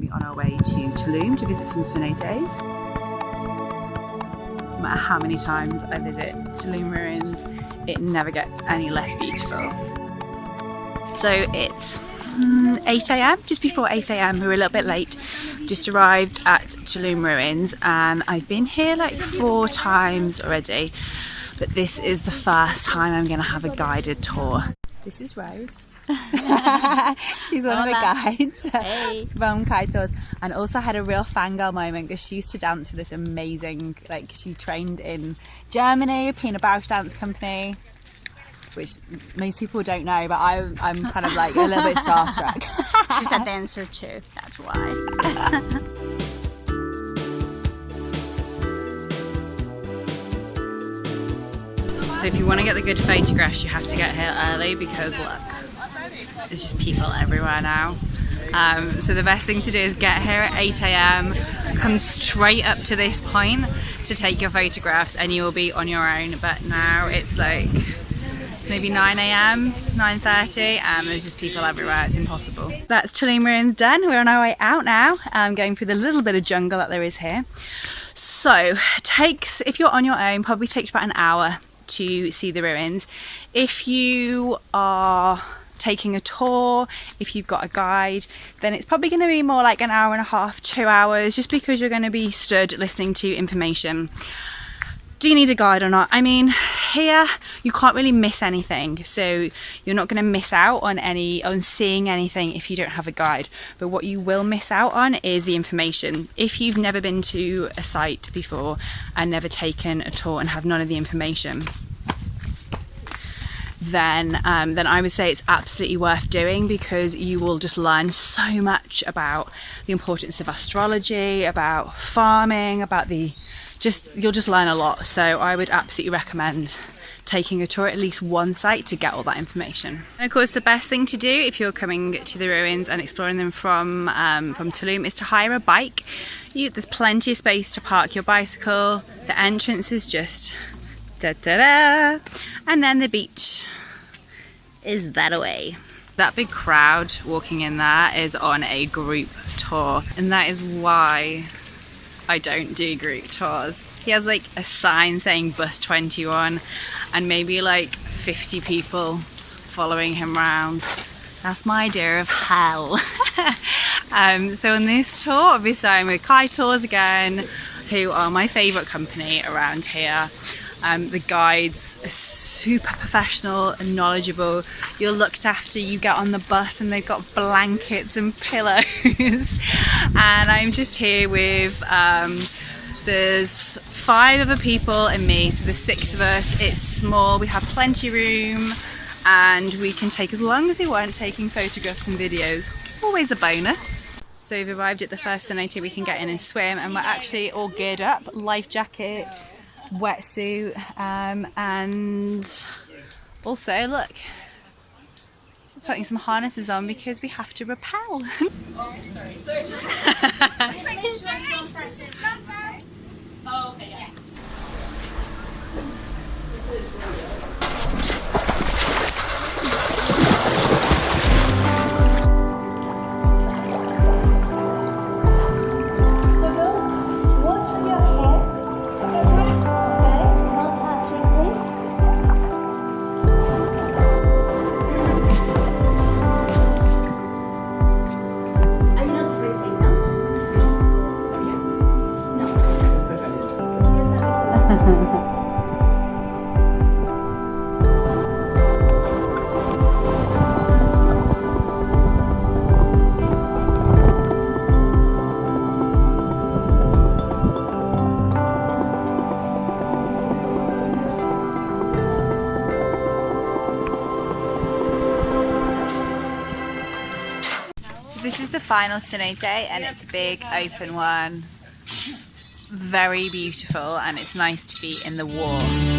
be on our way to Tulum to visit some cenotes. No matter how many times I visit Tulum Ruins, it never gets any less beautiful. So it's 8 a.m, just before 8 a.m, we were a little bit late. Just arrived at Tulum Ruins and I've been here like 4 times already, but this is the first time I'm going to have a guided tour. This is Rose. She's one of the guides from Kaitos, and also had a real fangirl moment because she used to dance for this amazing, like she trained in Germany, Pina Bausch dance company, which most people don't know, but I'm kind of like a little bit starstruck. She's a dancer too, that's why. So if you want to get the good photographs, you have to get here early because look, there's just people everywhere now. So the best thing to do is get here at 8 a.m, come straight up to this point to take your photographs and you will be on your own. But now it's like, it's maybe 9 a.m, 9:30 and there's just people everywhere, it's impossible. That's Tulum Ruins done, we're on our way out now, going through the little bit of jungle that there is here. So takes, if you're on your own, probably takes about an hour to see the ruins. If you are taking a tour, if you've got a guide, then it's probably going to be more like an hour and a half, 2 hours, just because you're going to be stood listening to information. Do you need a guide or not? I mean, here you can't really miss anything, so you're not going to miss out on seeing anything if you don't have a guide. But what you will miss out on is the information. If you've never been to a site before and never taken a tour and have none of the information, then I would say it's absolutely worth doing, because you will just learn so much about the importance of astrology, about farming, about you'll just learn a lot. So I would absolutely recommend taking a tour at least one site to get all that information. And of course the best thing to do if you're coming to the ruins and exploring them from Tulum is to hire a bike. There's plenty of space to park your bicycle. The entrance is just da-da-da, and then the beach is that away. That big crowd walking in there is on a group tour, and that is why I don't do group tours. He has like a sign saying bus 21 and maybe like 50 people following him around. That's my idea of hell. So on this tour, obviously I'm with Kai Tours again, who are my favourite company around here. The guides are super professional and knowledgeable. You're looked after, you get on the bus and they've got blankets and pillows. And I'm just here with, there's 5 other people and me, so there's 6 of us. It's small, we have plenty of room, and we can take as long as we want taking photographs and videos. Always a bonus. So we've arrived at the first cenote we can get in and swim, and we're actually all geared up, life jacket, wetsuit, and also look, we're putting some harnesses on because we have to rappel. Oh, okay, yeah. This is the final cenote and it's a big open one. It's very beautiful and it's nice to be in the warm.